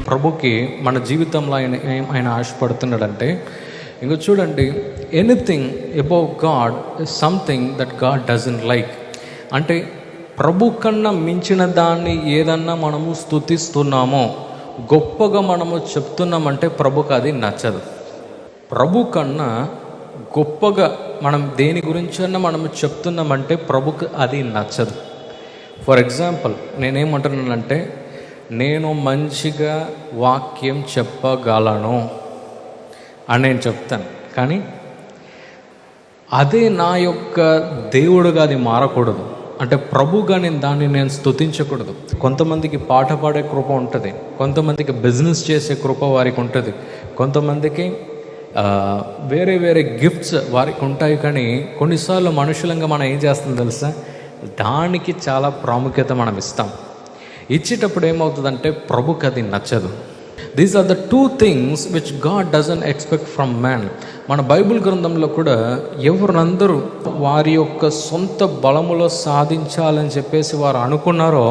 ప్రభుకి మన జీవితంలో ఆయన ఆశపడుతున్నాడంటే, ఇంకో చూడండి, anything above God is something that God doesn't like. అంటే ప్రభు కన్నా మించిన దాన్ని ఏదన్నా మనము స్తుతిస్తున్నామో, గొప్పగా మనము చెప్తున్నామంటే ప్రభుకు అది నచ్చదు. ప్రభు కన్నా గొప్పగా మనం దేని గురించన్నా మనము చెప్తున్నామంటే ప్రభుకు అది నచ్చదు. ఫర్ ఎగ్జాంపుల్, నేనేమంటున్నానంటే, నేను మంచిగా వాక్యం చెప్పగలను అని నేను చెప్తాను, కానీ అదే నా యొక్క దేవుడుగా అది మారకూడదు. అంటే ప్రభుగా నేను స్తుతించకూడదు. కొంతమందికి పాట పాడే కృప ఉంటుంది, కొంతమందికి బిజినెస్ చేసే కృప వారికి ఉంటుంది, కొంతమందికి వేరే వేరే గిఫ్ట్స్ వారికి ఉంటాయి. కానీ కొన్నిసార్లు మనుషులంగా మనం ఏం చేస్తాం తెలుసా, దానికి చాలా ప్రాముఖ్యత మనం ఇస్తాం. ఇచ్చేటప్పుడు ఏమవుతుందంటే ప్రభుకి అది నచ్చదు. These are the two things which God doesn't expect from man. మన బైబిల్ గ్రంథంలో కూడా ఎవరందరూ వారి యొక్క సొంత బలములో సాధించాలని చెప్పేసి వారు అనుకున్నారో,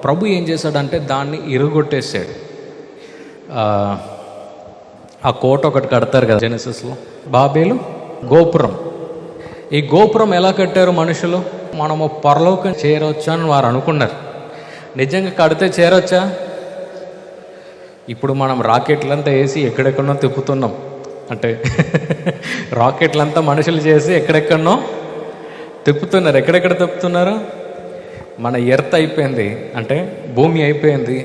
ప్రభు ఏం చేశాడంటే దాన్ని ఇరగొట్టేశాడు. ఆ కోట ఒకటి కడతారు కదా జెనసిస్లో, బాబేలు గోపురం. ఈ గోపురం ఎలా కట్టారు మనుషులు? మనము పరలోకం చేరవచ్చా అని వారు అనుకున్నారు. నిజంగా కడితే చేరొచ్చా? ఇప్పుడు మనం రాకెట్లంతా వేసి ఎక్కడెక్కడనో తిప్పుతున్నాం. అంటే రాకెట్లంతా మనుషులు చేసి ఎక్కడెక్కడనో తిప్పుతున్నారు. ఎక్కడెక్కడ తిప్పుతున్నారు? మన ఎర్త్ అయిపోయింది, అంటే భూమి అయిపోయింది.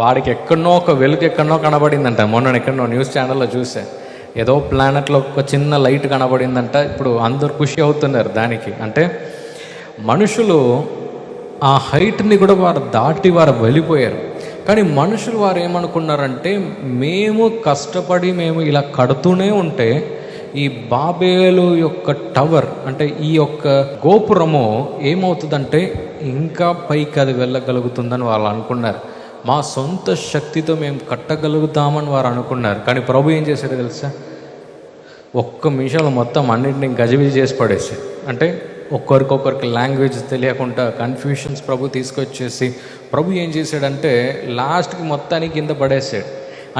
వాడికి ఎక్కడనో ఒక వెలుగు ఎక్కడనో కనబడిందంట. మొన్న ఎక్కడనో న్యూస్ ఛానల్లో చూసా, ఏదో ప్లానెట్లో ఒక చిన్న లైట్ కనబడిందంట. ఇప్పుడు అందరు ఖుషి అవుతున్నారు దానికి. అంటే మనుషులు ఆ హైట్ని కూడా వారు దాటి వారు వెళ్ళిపోయారు. కానీ మనుషులు వారు ఏమనుకున్నారంటే, మేము కష్టపడి మేము ఇలా కడుతూనే ఉంటే ఈ బాబేలు యొక్క టవర్, అంటే ఈ యొక్క గోపురము ఏమవుతుందంటే ఇంకా పైకి అది వెళ్ళగలుగుతుందని వాళ్ళు అనుకున్నారు. మా సొంత శక్తితో మేము కట్టగలుగుతామని వారు అనుకున్నారు. కానీ ప్రభు ఏం చేశాడో తెలుసా, ఒక్క నిమిషంలో మొత్తం అన్నింటినీ గజిబిజి చేసి పడేసి, అంటే ఒక్కరికొకరికి లాంగ్వేజ్ తెలియకుండా కన్ఫ్యూషన్స్ ప్రభు తీసుకొచ్చేసి, ప్రభు ఏం చేశాడంటే లాస్ట్కి మొత్తానికి కింద పడేసాడు.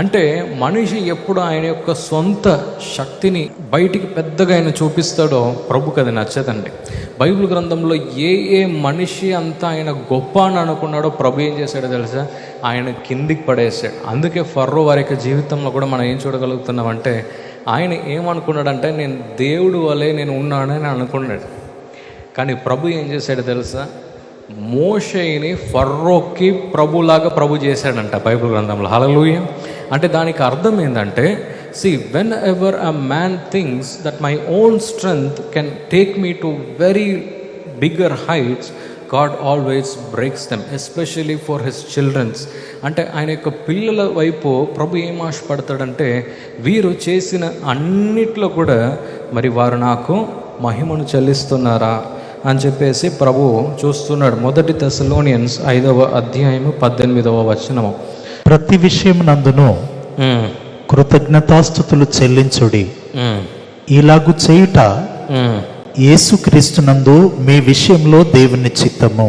అంటే మనిషి ఎప్పుడు ఆయన యొక్క సొంత శక్తిని బయటికి పెద్దగా ఆయన చూపిస్తాడో ప్రభుకి అది నచ్చదండి. బైబిల్ గ్రంథంలో ఏ మనిషి అంతా ఆయన గొప్ప అని అనుకున్నాడో ప్రభు ఏం చేశాడో తెలుసా, ఆయన కిందికి పడేసాడు. అందుకే ఫర్రో వారి యొక్క జీవితంలో కూడా మనం ఏం చూడగలుగుతున్నామంటే, ఆయన ఏమనుకున్నాడంటే నేను దేవుడు వలె నేను ఉన్నానని అనుకున్నాడు. కానీ ప్రభు ఏం చేశాడో తెలుసా, మోషేని ఫర్రోకి ప్రభులాగా ప్రభు చేశాడంట బైబిల్ గ్రంథంలో. హల్లెలూయా. అంటే దానికి అర్థం ఏంటంటే, see, whenever a man thinks that my own strength can take me to very bigger heights, God always breaks them, especially for his children's. అంటే ఆయన యొక్క పిల్లల వైపు ప్రభు ఏం ఆశపడతాడంటే, వీరు చేసిన అన్నిట్లో కూడా మరి వారు నాకు మహిమను చెల్లిస్తున్నారా అని చెప్పేసి ప్రభు చూస్తున్నాడు. 1 Thessalonians 5వ అధ్యాయము 18వ వచనము, ప్రతి విషయం నందును కృతజ్ఞతాస్తుతులు చెల్లించుడి, ఇలాగు చేయుట యేసుక్రీస్తునందు మీ విషయంలో దేవుని చిత్తము.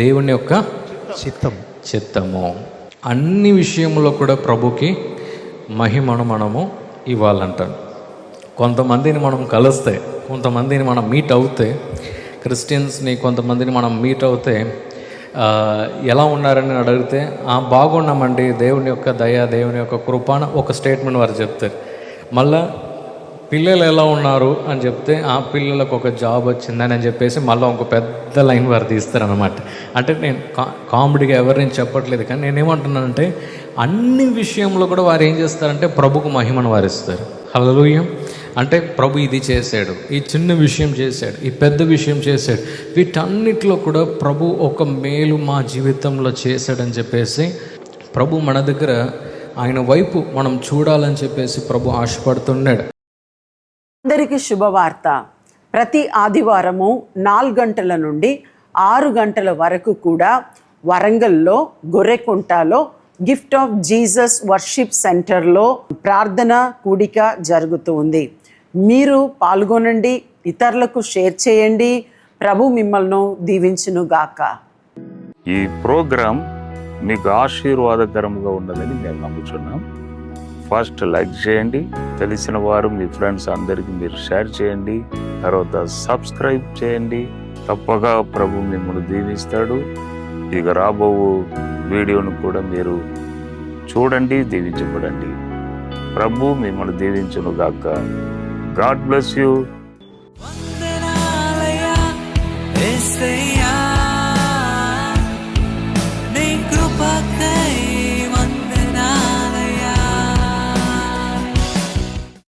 దేవుని యొక్క చిత్తము. అన్ని విషయంలో కూడా ప్రభుకి మహిమను మనము ఇవ్వాలంటాడు. కొంతమందిని మనం కలిస్తే, కొంతమందిని మనం మీట్ అవుతే, క్రిస్టియన్స్ని కొంతమందిని మనం మీట్ అవుతే ఎలా ఉన్నారని అడిగితే బాగున్నామండి, దేవుని యొక్క దయ, దేవుని యొక్క కృప ఒక స్టేట్మెంట్ వారు చెప్తారు. మళ్ళా పిల్లలు ఎలా ఉన్నారు అని చెప్తే ఆ పిల్లలకు ఒక జాబ్ వచ్చిందని అని చెప్పేసి మళ్ళీ ఒక పెద్ద లైన్ వారు తీస్తారనమాట. అంటే నేను కామెడీగా ఎవరిని చెప్పట్లేదు, కానీ నేనేమంటున్నానంటే అన్ని విషయంలో కూడా వారు ఏం చేస్తారంటే ప్రభుకు మహిమను వారిస్తారు. హల్లెలూయా. అంటే ప్రభు ఇది చేశాడు, ఈ చిన్న విషయం చేశాడు, ఈ పెద్ద విషయం చేశాడు, వీటన్నిటిలో కూడా ప్రభు ఒక మేలు మా జీవితంలో చేశాడని చెప్పేసి ప్రభు మన దగ్గర ఆయన వైపు మనం చూడాలని చెప్పేసి ప్రభు ఆశపడుతున్నాడు. అందరికీ శుభవార్త. ప్రతి ఆదివారము 4 గంటల నుండి 6 గంటల వరకు కూడా వరంగల్లో గొర్రెకుంటలో గిఫ్ట్ ఆఫ్ జీసస్ వర్షిప్ సెంటర్లో ప్రార్థన కూడిక జరుగుతూ ఉంది. మీరు పాల్గొనండి, ఇతరులకు షేర్ చేయండి. ప్రభు మిమ్మల్ని దీవించును గాక. ఈ ప్రోగ్రాం మీకు ఆశీర్వాదకరంగా ఉన్నదని మేము నమ్ముచున్నాం. ఫస్ట్ లైక్ చేయండి, తెలిసిన వారు మీ ఫ్రెండ్స్ అందరికీ మీరు షేర్ చేయండి, తర్వాత సబ్స్క్రైబ్ చేయండి. తప్పగా ప్రభు మిమ్మల్ని దీవిస్తాడు. ఇక రాబో వీడియోను కూడా మీరు చూడండి, దీవించబడండి. ప్రభు మిమ్మల్ని దీవించును గాక. God bless you.